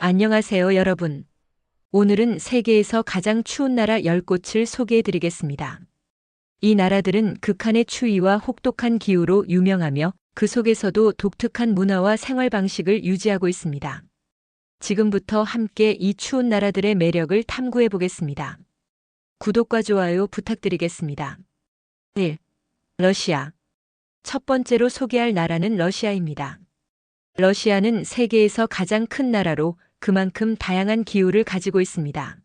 안녕하세요, 여러분. 오늘은 세계에서 가장 추운 나라 10곳을 소개해 드리겠습니다. 이 나라들은 극한의 추위와 혹독한 기후로 유명하며 그 속에서도 독특한 문화와 생활 방식을 유지하고 있습니다. 지금부터 함께 이 추운 나라들의 매력을 탐구해 보겠습니다. 구독과 좋아요 부탁드리겠습니다. 1. 러시아. 첫 번째로 소개할 나라는 러시아입니다. 러시아는 세계에서 가장 큰 나라로 그만큼 다양한 기후를 가지고 있습니다.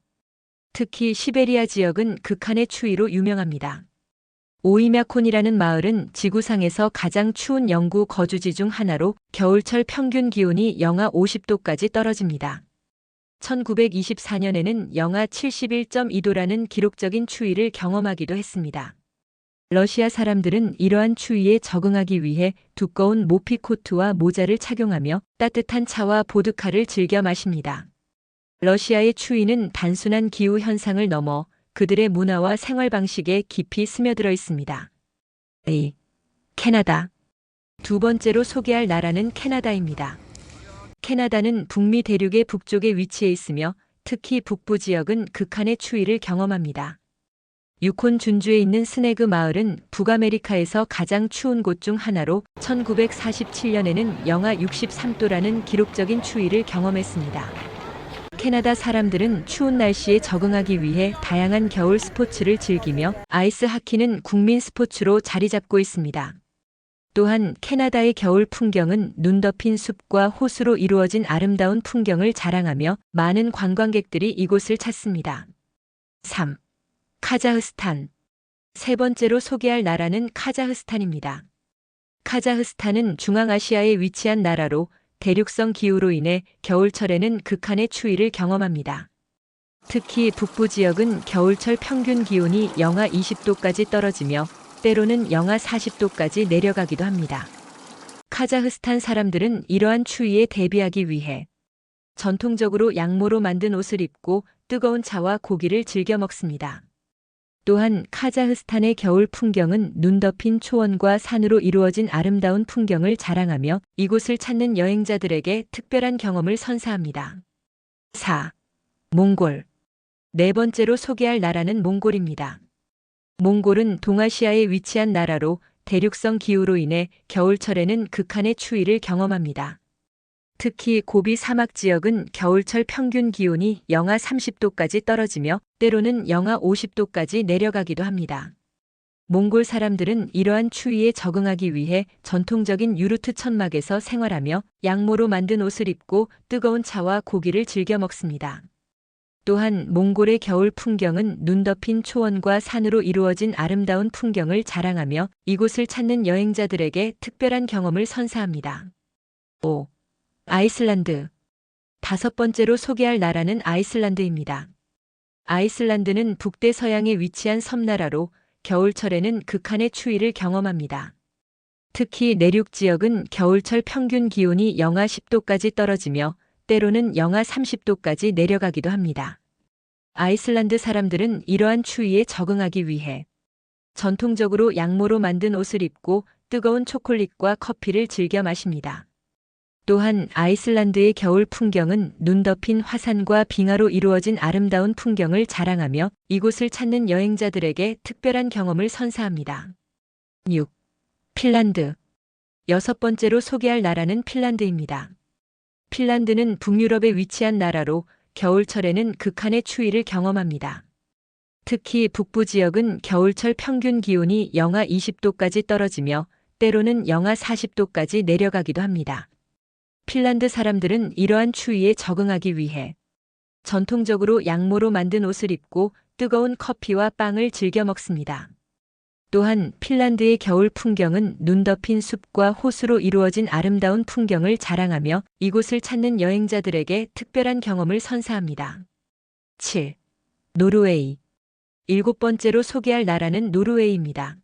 특히 시베리아 지역은 극한의 추위로 유명합니다. 오이мя콘이라는 마을은 지구상에서 가장 추운 영구 거주지 중 하나로 겨울철 평균 기온이 영하 50도까지 떨어집니다. 1924년에는 영하 71.2도라는 기록적인 추위를 경험하기도 했습니다. 러시아 사람들은 이러한 추위에 적응하기 위해 두꺼운 모피 코트와 모자를 착용하며 따뜻한 차와 보드카를 즐겨 마십니다. 러시아의 추위는 단순한 기후 현상을 넘어 그들의 문화와 생활 방식에 깊이 스며들어 있습니다. 2. 캐나다. 두 번째로 소개할 나라는 캐나다입니다. 캐나다는 북미 대륙의 북쪽에 위치해 있으며 특히 북부 지역은 극한의 추위를 경험합니다. 유콘 준주에 있는 스네그 마을은 북아메리카에서 가장 추운 곳 중 하나로 1947년에는 영하 63도라는 기록적인 추위를 경험했습니다. 캐나다 사람들은 추운 날씨에 적응하기 위해 다양한 겨울 스포츠를 즐기며 아이스 하키는 국민 스포츠로 자리 잡고 있습니다. 또한 캐나다의 겨울 풍경은 눈 덮인 숲과 호수로 이루어진 아름다운 풍경을 자랑하며 많은 관광객들이 이곳을 찾습니다. 3. 카자흐스탄. 세 번째로 소개할 나라는 카자흐스탄입니다. 카자흐스탄은 중앙아시아에 위치한 나라로 대륙성 기후로 인해 겨울철에는 극한의 추위를 경험합니다. 특히 북부 지역은 겨울철 평균 기온이 영하 20도까지 떨어지며 때로는 영하 40도까지 내려가기도 합니다. 카자흐스탄 사람들은 이러한 추위에 대비하기 위해 전통적으로 양모로 만든 옷을 입고 뜨거운 차와 고기를 즐겨 먹습니다. 또한 카자흐스탄의 겨울 풍경은 눈 덮인 초원과 산으로 이루어진 아름다운 풍경을 자랑하며 이곳을 찾는 여행자들에게 특별한 경험을 선사합니다. 4. 몽골. 네 번째로 소개할 나라는 몽골입니다. 몽골은 동아시아에 위치한 나라로 대륙성 기후로 인해 겨울철에는 극한의 추위를 경험합니다. 특히 고비 사막 지역은 겨울철 평균 기온이 영하 30도까지 떨어지며 때로는 영하 50도까지 내려가기도 합니다. 몽골 사람들은 이러한 추위에 적응하기 위해 전통적인 유르트 천막에서 생활하며 양모로 만든 옷을 입고 뜨거운 차와 고기를 즐겨 먹습니다. 또한 몽골의 겨울 풍경은 눈 덮인 초원과 산으로 이루어진 아름다운 풍경을 자랑하며 이곳을 찾는 여행자들에게 특별한 경험을 선사합니다. 5. 아이슬란드. 다섯 번째로 소개할 나라는 아이슬란드입니다. 아이슬란드는 북대서양에 위치한 섬나라로 겨울철에는 극한의 추위를 경험합니다. 특히 내륙 지역은 겨울철 평균 기온이 영하 10도까지 떨어지며 때로는 영하 30도까지 내려가기도 합니다. 아이슬란드 사람들은 이러한 추위에 적응하기 위해 전통적으로 양모로 만든 옷을 입고 뜨거운 초콜릿과 커피를 즐겨 마십니다. 또한 아이슬란드의 겨울 풍경은 눈 덮인 화산과 빙하로 이루어진 아름다운 풍경을 자랑하며 이곳을 찾는 여행자들에게 특별한 경험을 선사합니다. 6. 핀란드. 여섯 번째로 소개할 나라는 핀란드입니다. 핀란드는 북유럽에 위치한 나라로 겨울철에는 극한의 추위를 경험합니다. 특히 북부 지역은 겨울철 평균 기온이 영하 20도까지 떨어지며 때로는 영하 40도까지 내려가기도 합니다. 핀란드 사람들은 이러한 추위에 적응하기 위해 전통적으로 양모로 만든 옷을 입고 뜨거운 커피와 빵을 즐겨 먹습니다. 또한 핀란드의 겨울 풍경은 눈 덮인 숲과 호수로 이루어진 아름다운 풍경을 자랑하며 이곳을 찾는 여행자들에게 특별한 경험을 선사합니다. 7. 노르웨이. 일곱 번째로 소개할 나라는 노르웨이입니다.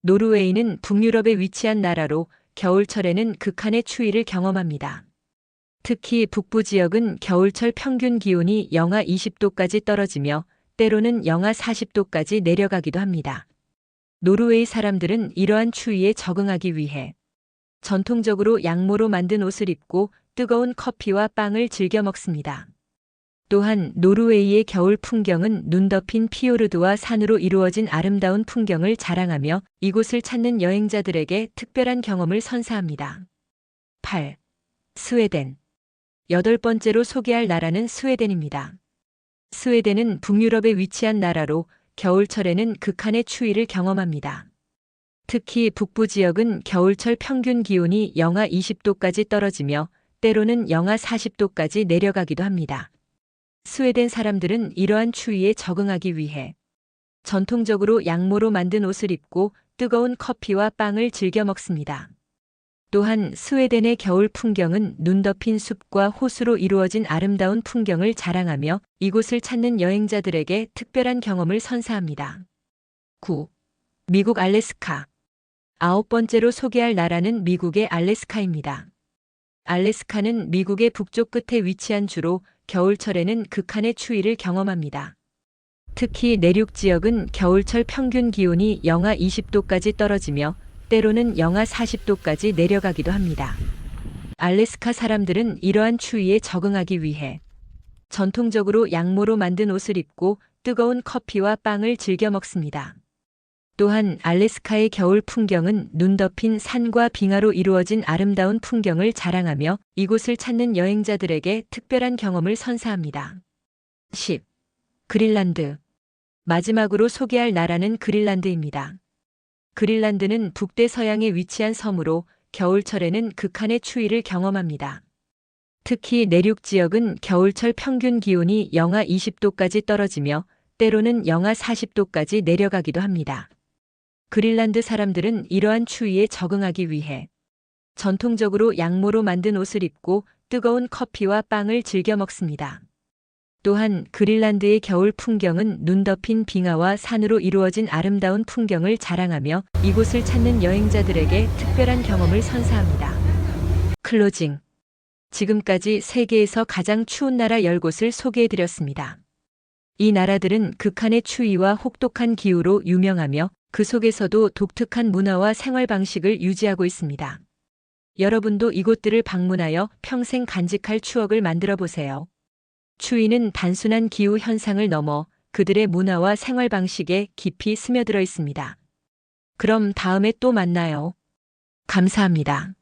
노르웨이는 북유럽에 위치한 나라로 겨울철에는 극한의 추위를 경험합니다. 특히 북부 지역은 겨울철 평균 기온이 영하 20도까지 떨어지며 때로는 영하 40도까지 내려가기도 합니다. 노르웨이 사람들은 이러한 추위에 적응하기 위해 전통적으로 양모로 만든 옷을 입고 뜨거운 커피와 빵을 즐겨 먹습니다. 또한 노르웨이의 겨울 풍경은 눈 덮인 피요르드와 산으로 이루어진 아름다운 풍경을 자랑하며 이곳을 찾는 여행자들에게 특별한 경험을 선사합니다. 8. 스웨덴. 여덟 번째로 소개할 나라는 스웨덴입니다. 스웨덴은 북유럽에 위치한 나라로 겨울철에는 극한의 추위를 경험합니다. 특히 북부 지역은 겨울철 평균 기온이 영하 20도까지 떨어지며 때로는 영하 40도까지 내려가기도 합니다. 스웨덴 사람들은 이러한 추위에 적응하기 위해 전통적으로 양모로 만든 옷을 입고 뜨거운 커피와 빵을 즐겨 먹습니다. 또한 스웨덴의 겨울 풍경은 눈 덮인 숲과 호수로 이루어진 아름다운 풍경을 자랑하며 이곳을 찾는 여행자들에게 특별한 경험을 선사합니다. 9. 미국 알래스카. 아홉 번째로 소개할 나라는 미국의 알래스카입니다. 알래스카는 미국의 북쪽 끝에 위치한 주로 겨울철에는 극한의 추위를 경험합니다. 특히 내륙 지역은 겨울철 평균 기온이 영하 20도까지 떨어지며 때로는 영하 40도까지 내려가기도 합니다. 알래스카 사람들은 이러한 추위에 적응하기 위해 전통적으로 양모로 만든 옷을 입고 뜨거운 커피와 빵을 즐겨 먹습니다. 또한 알래스카의 겨울 풍경은 눈 덮인 산과 빙하로 이루어진 아름다운 풍경을 자랑하며 이곳을 찾는 여행자들에게 특별한 경험을 선사합니다. 10. 그린란드. 마지막으로 소개할 나라는 그린란드입니다. 그린란드는 북대서양에 위치한 섬으로 겨울철에는 극한의 추위를 경험합니다. 특히 내륙 지역은 겨울철 평균 기온이 영하 20도까지 떨어지며 때로는 영하 40도까지 내려가기도 합니다. 그린란드 사람들은 이러한 추위에 적응하기 위해 전통적으로 양모로 만든 옷을 입고 뜨거운 커피와 빵을 즐겨 먹습니다. 또한 그린란드의 겨울 풍경은 눈 덮인 빙하와 산으로 이루어진 아름다운 풍경을 자랑하며 이곳을 찾는 여행자들에게 특별한 경험을 선사합니다. 클로징. 지금까지 세계에서 가장 추운 나라 10곳을 소개해드렸습니다. 이 나라들은 극한의 추위와 혹독한 기후로 유명하며 그 속에서도 독특한 문화와 생활 방식을 유지하고 있습니다. 여러분도 이곳들을 방문하여 평생 간직할 추억을 만들어 보세요. 추위는 단순한 기후 현상을 넘어 그들의 문화와 생활 방식에 깊이 스며들어 있습니다. 그럼 다음에 또 만나요. 감사합니다.